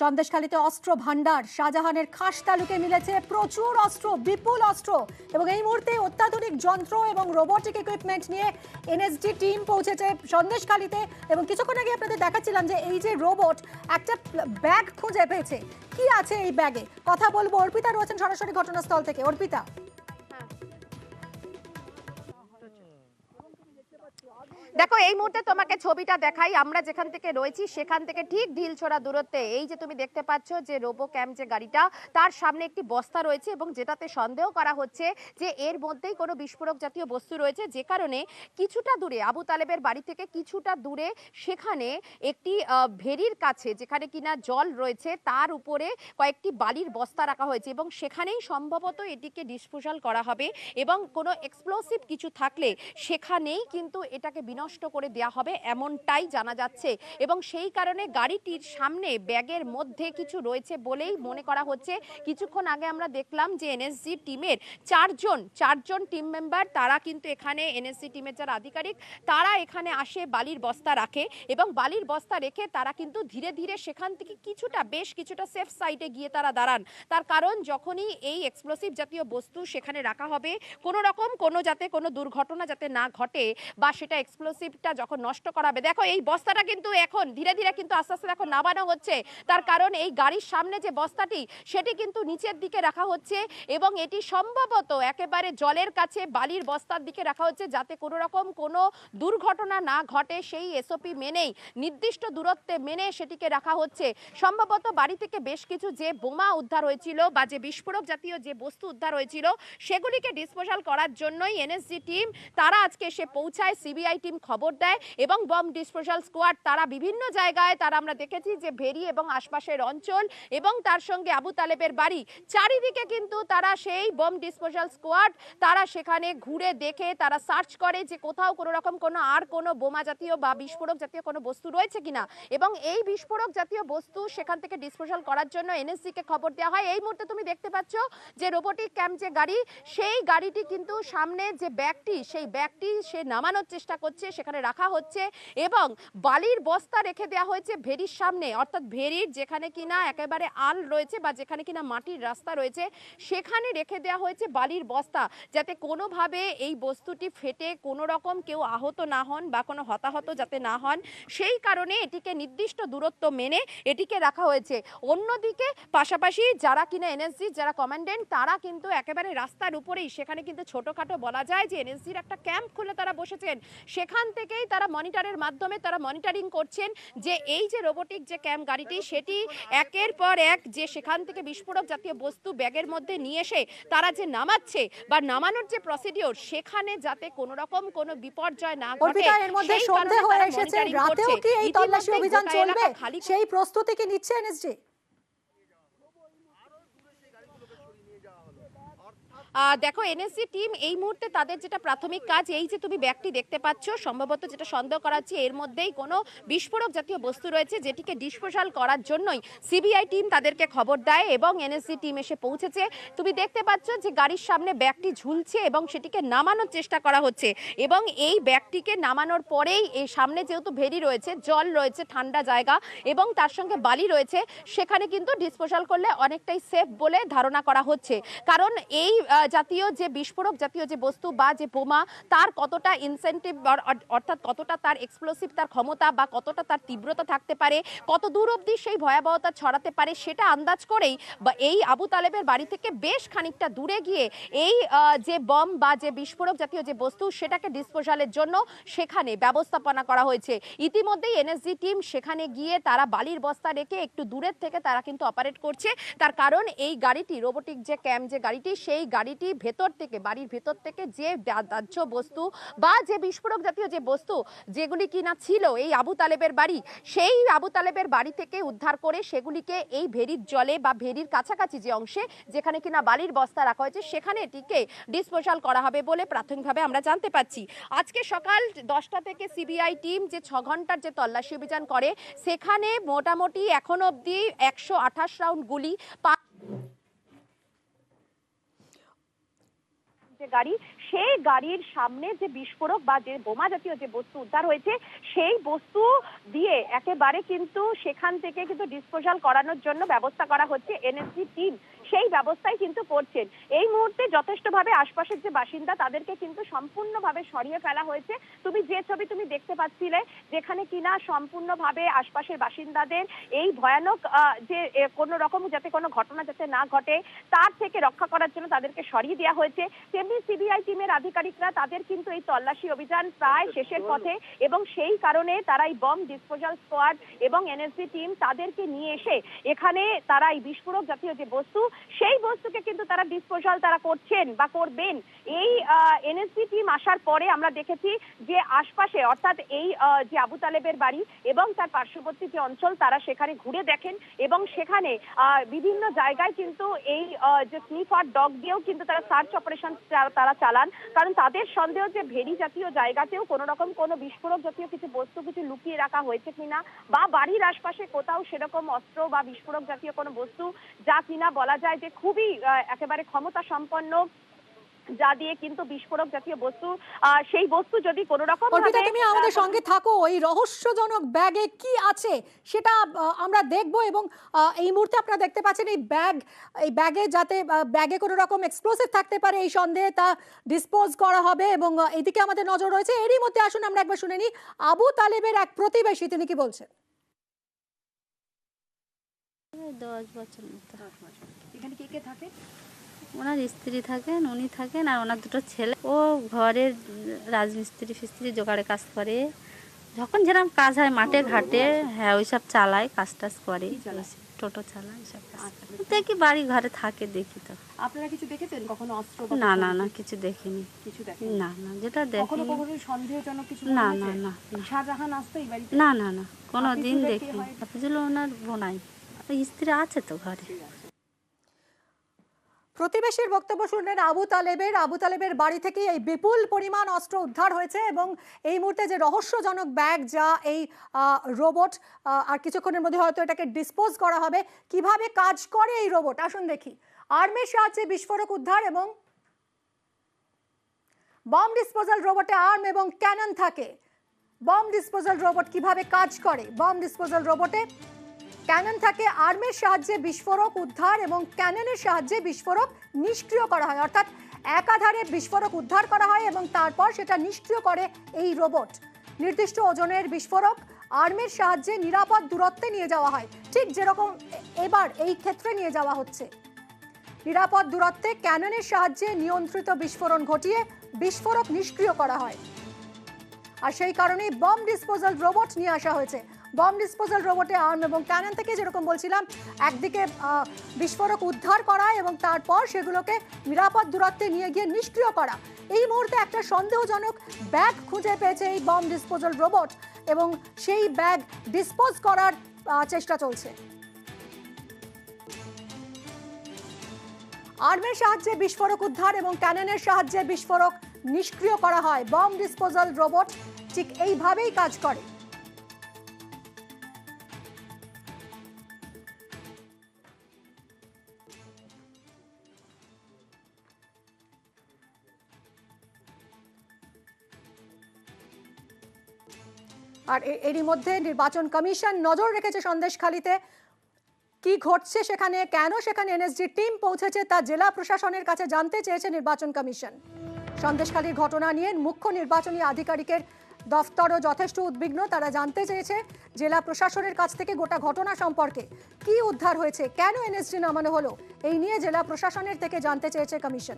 সন্দেশখালীতে অস্ত্র ভান্ডার, শাহজাহানের খাস তালুকে মিলেছে প্রচুর অস্ত্র, বিপুল অস্ত্র এবং এই মুহূর্তে অত্যাধুনিক যন্ত্র এবং রোবোটিক ইকুইপমেন্ট নিয়ে এনএসজি টিম পৌঁছেছে সন্দেশখালীতে। এবং কিছুক্ষণ আগে আপনাদের দেখাচ্ছিলাম যে এই যে রোবট একটা ব্যাগ খুঁজে পেয়েছে। কি আছে এই ব্যাগে কথা বলবো, অর্পিতা রয়েছেন সরাসরি ঘটনাস্থল থেকে। অর্পিতা, দেখো এই মুহূর্তে তোমাকে ছবিটা দেখাই। আমরা যেখান থেকে রয়েছি সেখান থেকে ঠিক ঢিলছোড়া দূরত্বে এই যে তুমি দেখতে পাচ্ছ যে রোবো ক্যাম্প যে গাড়িটা, তার সামনে একটি বস্তা রয়েছে এবং যেটাতে সন্দেহ করা হচ্ছে যে এর মধ্যেই কোনো বিস্ফোরক জাতীয় বস্তু রয়েছে, যে কারণে কিছুটা দূরে আবু তালেবের বাড়ি থেকে কিছুটা দূরে সেখানে একটি ভেরির কাছে যেখানে কিনা জল রয়েছে তার উপরে কয়েকটি বালির বস্তা রাখা হয়েছে এবং সেখানেই সম্ভবত এটিকে ডিসপোজাল করা হবে এবং কোনো এক্সপ্লোসিভ কিছু থাকলে সেখানেই কিন্তু এটাকে বিনষ্ট করে দেওয়া হবে এমনটাই জানা যাচ্ছে। এবং সেই কারণে গাড়িটির সামনে ব্যাগের মধ্যে কিছু রয়েছে বলেই মনে করা হচ্ছে। কিছুক্ষণ আগে আমরা দেখলাম যে এনএসজি টিমের চারজন টিম মেম্বার, তারা কিন্তু এখানে এনএসজি টিমের যারা আধিকারিক তারা এখানে আসে বালির বস্তা রাখে এবং বালির বস্তা রেখে তারা কিন্তু ধীরে ধীরে সেখান থেকে বেশ কিছুটা সেফ সাইডে গিয়ে তারা দাঁড়ান। তার কারণ যখনই এই এক্সপ্লোসিভ জাতীয় বস্তু সেখানে রাখা হবে, যাতে কোনো দুর্ঘটনা যাতে না ঘটে বা সেটা এক্সপ্লোসিভটা যখন নষ্ট করাবে। দেখো এই বস্তাটা কিন্তু এখন ধীরে ধীরে কিন্তু আস্তে আস্তে এখন নামানো হচ্ছে। তার কারণ এই গাড়ির সামনে যে বস্তাটি সেটি কিন্তু নিচের দিকে রাখা হচ্ছে এবং এটি সম্ভবত একেবারে জলের কাছে বালির বস্তার দিকে রাখা হচ্ছে যাতে কোনো দুর্ঘটনা না ঘটে। সেই এসওপি মেনেই নির্দিষ্ট দূরত্বে মেনে সেটিকে রাখা হচ্ছে। সম্ভবত বাড়ি থেকে বেশ কিছু যে বোমা উদ্ধার হয়েছিল বা যে বিস্ফোরক জাতীয় যে বস্তু উদ্ধার হয়েছিল সেগুলিকে ডিসপোজাল করার জন্যই এনএসজি টিম তারা আজকে এসে পৌঁছায়। সিবিআই টিম খবর দেয় এবং বম ডিসপোজাল স্কোয়াড তারা বিভিন্ন জায়গায় আমরা দেখেছি যে ভেরি এবং আশপাশের অঞ্চল এবং তার সঙ্গে আবু তালেবের বাড়ি চারিদিকে কিন্তু তারা সেই বম ডিসপোজাল স্কোয়াড তারা সেখানে ঘুরে দেখে তারা সার্চ করে যে কোথাও কোনো বোমা জাতীয় বা বিস্ফোরক জাতীয় কোনো বস্তু রয়েছে কিনা এবং এই বিস্ফোরক জাতীয় বস্তু সেখান থেকে ডিসপোজাল করার জন্য এনএসজি কে খবর দেওয়া হয়। এই মুহূর্তে তুমি দেখতে পাচ্ছ যে রোবোটিক ক্যাম্প যে গাড়ি, সেই গাড়িটি কিন্তু সামনে যে ব্যাগটি সেই ব্যাগটি সে নামানোর চেষ্টা করছে, সেখানে রাখা হচ্ছে এবং বালির বস্তা রেখে দেওয়া হয়েছে ভেরির সামনে, অর্থাৎ ভেরির যেখানে কিনা একেবারে আল রয়েছে বা যেখানে কিনা মাটির রাস্তা রয়েছে সেখানে রেখে দেওয়া হয়েছে বালির বস্তা, যাতে কোনোভাবে এই বস্তুটি ফেটে কোনো রকম কেউ আহত না হন বা কোনো হতাহত যাতে না হন, সেই কারণে এটিকে নির্দিষ্ট দূরত্ব মেনে এটিকে রাখা হয়েছে। অন্যদিকে পাশাপাশি যারা কিনা এনএসজি যারা কমান্ডেন্ট তারা কিন্তু একেবারে রাস্তার উপরেই সেখানে কিন্তু ছোটখাটো বলা যায় যে এনএসজির একটা ক্যাম্প খুলে তারা বসেছেন, সেখান থেকেই তারা মনিটরের মাধ্যমে তারা মনিটরিং করছেন যে এই যে রোবোটিক যে ক্যাম্প গাড়িটি সেটি একের পর এক যে সেখান থেকে বিস্ফোরক জাতীয় বস্তু ব্যাগের মধ্যে নিয়ে এসে তারা যে নামাচ্ছে বা নামানোর যে প্রসিডিওর সেখানে যাতে কোনো রকম কোনো বিপর্যয় না ঘটে। এর মধ্যে সন্দেহ হয়ে এসেছে, রাতেও কি এই তল্লাশি অভিযান চলবে সেই প্রস্তুতি কি নিচ্ছে এনএসজি? দেখো এনএসজি টিম এই মুহূর্তে তাদের যেটা প্রাথমিক কাজ, এই যে তুমি ব্যাগটি দেখতে পাচ্ছ সম্ভবত যেটা সন্দেহ করা হচ্ছে এর মধ্যেই কোনো বিস্ফোরক জাতীয় বস্তু রয়েছে যেটিকে ডিসপোজাল করার জন্যই সিবিআই টিম তাদেরকে খবর দেয় এবং এনএসজি টিম এসে পৌঁছেছে। তুমি দেখতে পাচ্ছ যে গাড়ির সামনে ব্যাগটি ঝুলছে এবং সেটিকে নামানোর চেষ্টা করা হচ্ছে এবং এই ব্যাগটিকে নামানোর পরেই এই সামনে যেহেতু ভেরি রয়েছে, জল রয়েছে, ঠান্ডা জায়গা এবং তার সঙ্গে বালি রয়েছে, সেখানে কিন্তু ডিসপোজাল করলে অনেকটাই সেফ বলে ধারণা করা হচ্ছে। কারণ এই জাতীয় যে বিস্ফোরক জাতীয় যে বস্তু বা যে বোমা তার কতটা ইনসেন্টিভ অর্থাৎ কতটা তার এক্সপ্লোসিভ তার ক্ষমতা বা কতটা তার তীব্রতা থাকতে পারে, কত দূর অবধি সেই ভয়াবহতা ছড়াতে পারে সেটা আন্দাজ করেই বা এই আবু তালেবের বাড়ি থেকে বেশ খানিকটা দূরে গিয়ে এই যে বম বা যে বিস্ফোরক জাতীয় যে বস্তু সেটাকে ডিসপোজালের জন্য সেখানে ব্যবস্থাপনা করা হয়েছে। ইতিমধ্যেই এনএসজি টিম সেখানে গিয়ে তারা বালির বস্তা রেখে একটু দূরের থেকে তারা কিন্তু অপারেট করছে। তার কারণ এই গাড়িটি রোবোটিক যে ক্যাম্প যে গাড়িটি সেই গাড়িটি বাড়ির ভেতর থেকে যে দাহ্য বস্তু বা যে বিস্ফোরক জাতীয় যে বস্তু যেগুলি কিনা ছিল এই আবু তালেবের বাড়ি, সেই আবু তালেবের বাড়ি থেকে উদ্ধার করে সেগুলিকে এই ভেরির জলে বা ভেরির কাছাকাছি যে অংশে যেখানে কিনা বালির বস্তা রাখা হয়েছে সেখানে এটিকে ডিসপোজাল করা হবে বলে প্রাথমিকভাবে আমরা জানতে পাচ্ছি। আজকে সকাল 10টা থেকে সিবিআই টিম যে 6 ঘন্টার যে তল্লাশি অভিযান করে সেখানে মোটামুটি এখন অবধি 128 রাউন্ড গুলি যে গাড়ি সেই গাড়ির সামনে যে বিস্ফোরক বা যে বোমা জাতীয় যে বস্তু উদ্ধার হয়েছে সেই বস্তু দিয়ে একেবারে কিন্তু সেখান থেকে কিন্তু ডিসপোজাল করানোর জন্য ব্যবস্থা করা হচ্ছে। এনএসজি টিম সেই ব্যবস্থাই কিন্তু করছেন। এই মুহূর্তে যথেষ্টভাবে আশপাশের যে বাসিন্দা তাদেরকে কিন্তু সম্পূর্ণভাবে সরিয়ে ফেলা হয়েছে। তুমি যে ছবি তুমি দেখতে পাচ্ছিলে, যেখানে কিনা সম্পূর্ণভাবে আশপাশের বাসিন্দাদের এই ভয়ানক যে কোনো রকম যাতে কোনো ঘটনা যাতে না ঘটে তার থেকে রক্ষা করার জন্য তাদেরকে সরিয়ে দেওয়া হয়েছে। তেমনি সিবিআই টিমের আধিকারিকরা তাদের কিন্তু এই তল্লাশি অভিযান প্রায় শেষের পথে, এবং সেই কারণে তারা এই বম ডিসপোজাল স্কোয়াড এবং এনএসজি টিম তাদেরকে নিয়ে এসে এখানে তারা এই বিস্ফোরক জাতীয় যে বস্তু সেই বস্তুকে কিন্তু তারা ডিসপোজাল তারা করছেন বা করবেন। এই এনএসজি টিম আসার পরে আমরা দেখেছি যে আশপাশে অর্থাৎ এই যে আবু তালেবের বাড়ি এবং তার পার্শ্ববর্তী যে অঞ্চল তারা সেখানে ঘুরে দেখেন, এবং সেখানে বিভিন্ন জায়গায় কিন্তু এই যে স্নিফার ডগ দিয়েও কিন্তু তারা সার্চ অপারেশন তারা চালান, কারণ তাদের সন্দেহ যে ভেরি জাতীয় জায়গাতেও কোনো রকম কোনো বিস্ফোরক জাতীয় কিছু বস্তু কিছু লুকিয়ে রাখা হয়েছে কিনা, বা বাড়ির আশপাশে কোথাও সেরকম অস্ত্র বা বিস্ফোরক জাতীয় কোনো বস্তু যা কিনা বলা যায় যে খুবই একেবারে ক্ষমতা সম্পন্ন, যা দিয়ে কিন্তু বিস্ফোরক জাতীয় বস্তু সেই বস্তু যদি কোনো রকম অর্পিতা, তুমি আমাদের সঙ্গে থাকো। এই রহস্যজনক ব্যাগে কি আছে সেটা আমরা দেখব, এবং এই মুহূর্তে আপনারা দেখতে পাচ্ছেন এই ব্যাগে যাতে ব্যাগে কোনো রকম এক্সপ্লোসিভ থাকতে পারে এই সন্দেহে তা ডিসপোজ করা হবে, এবং এদিকে আমাদের নজর রয়েছে। এরই মধ্যে আসুন আমরা একবার শুনে নিই আবু তালেবের এক প্রতিবেশী, তিনি কি বলছেন। 10 বছর মতো। এখানে কে কে থাকে? ওনার স্ত্রী থাকেন, উনি থাকেন, আর ওনার দুটো ছেলে। ও ঘরের রাজমিস্ত্রি ফিস্ত্রি জোগাড়ে কাজ করে, যখন যেরকম কাজ হয় মাঠে ঘাটে, হ্যাঁ ওইসব চালায়, কাজ টাজ করে, টোটো চালায়, এইসব কাজ করে। দেখি বাড়ি ঘরে থাকে, দেখি তো। আপনারা কিছু দেখেছেন কখনো অস্ত্র? না না না, কিছু দেখিনি। কিছু দেখেন না না, যেটা দেখি সন্দেহজনক কিছু? না না না শাহজাহান আসতো এই বাড়িতে? না না না, কোনো দিন দেখিনি। হাফিজুল ওনার বোনাই, স্ত্রী আছে তো ঘরে। প্রতিবেশীর বক্তব্য শুনলেন আবু তালেবের বাড়ি থেকে এই বিপুল পরিমাণ অস্ত্র উদ্ধার হয়েছে, এবং এই মুহূর্তে যে রহস্যজনক ব্যাগ, যা এই রোবট আর কিছুক্ষণের মধ্যে হয়তো এটাকে ডিসপোজ করা হবে। কিভাবে কাজ করে এই রোবট আসুন দেখি। আর্মির সাহায্যে বিস্ফোরক উদ্ধার এবং বম ডিসপোজাল রোবটে আর্ম এবং ক্যানন থাকে। বম ডিসপোজাল রোবট কিভাবে কাজ করে? বম ডিসপোজাল রোবটে ক্যানন থাকে, আর্মের সাহায্যে বিস্ফোরক উদ্ধার এবং ক্যাননের সাহায্যে বিস্ফোরক নিষ্ক্রিয় করা হয়, অর্থাৎ একাধারে বিস্ফোরক উদ্ধার করা হয় এবং তারপর সেটা নিষ্ক্রিয় করে এই রোবট। নির্দিষ্ট ওজনের বিস্ফোরক আর্মের সাহায্যে নিরাপদ দূরত্বে নিয়ে যাওয়া হয়, ঠিক যেরকম এবার এই ক্ষেত্রে নিয়ে যাওয়া হচ্ছে। নিরাপদ দূরত্বে ক্যাননের সাহায্যে নিয়ন্ত্রিত বিস্ফোরণ ঘটিয়ে বিস্ফোরক নিষ্ক্রিয় করা হয়, আর সেই কারণেই বম ডিসপোজাল রোবট নিয়ে আসা হয়েছে। বম ডিসপোজাল রোবটে আর্ম এবং ক্যানন থেকে, যেরকম বলছিলাম, একদিকে বিস্ফোরক উদ্ধার করা এবং তারপর সেগুলোকে নিরাপদ দূরত্বে নিয়ে গিয়ে নিষ্ক্রিয় করা। এই মুহূর্তে একটা সন্দেহজনক ব্যাগ খুঁজে পেয়েছে এই বম ডিসপোজাল রোবট, এবং সেই ব্যাগ ডিসপোজ করার চেষ্টা চলছে। আর্মের সাহায্যে বিস্ফোরক উদ্ধার এবং ক্যাননের সাহায্যে বিস্ফোরক নিষ্ক্রিয় করা হয়। বম ডিসপোজাল রোবট ঠিক এইভাবেই কাজ করে। আর এরই মধ্যে নির্বাচন কমিশন নজর রেখেছে সন্দেশখালীতে কি ঘটছে সেখানে, কেন সেখানে এনএসজি টিম পৌঁছেছে তা জেলা প্রশাসনের কাছে জানতে চেয়েছে নির্বাচন কমিশন। সন্দেশখালীর ঘটনা নিয়ে মুখ্য নির্বাচনী আধিকারিকের দফতরও যথেষ্ট উদ্বিগ্ন। তারা জানতে চেয়েছে জেলা প্রশাসনের কাছ থেকে গোটা ঘটনা সম্পর্কে, কি উদ্ধার হয়েছে, কেন এনএসজি নামানো হলো, এই নিয়ে জেলা প্রশাসনের থেকে জানতে চেয়েছে কমিশন।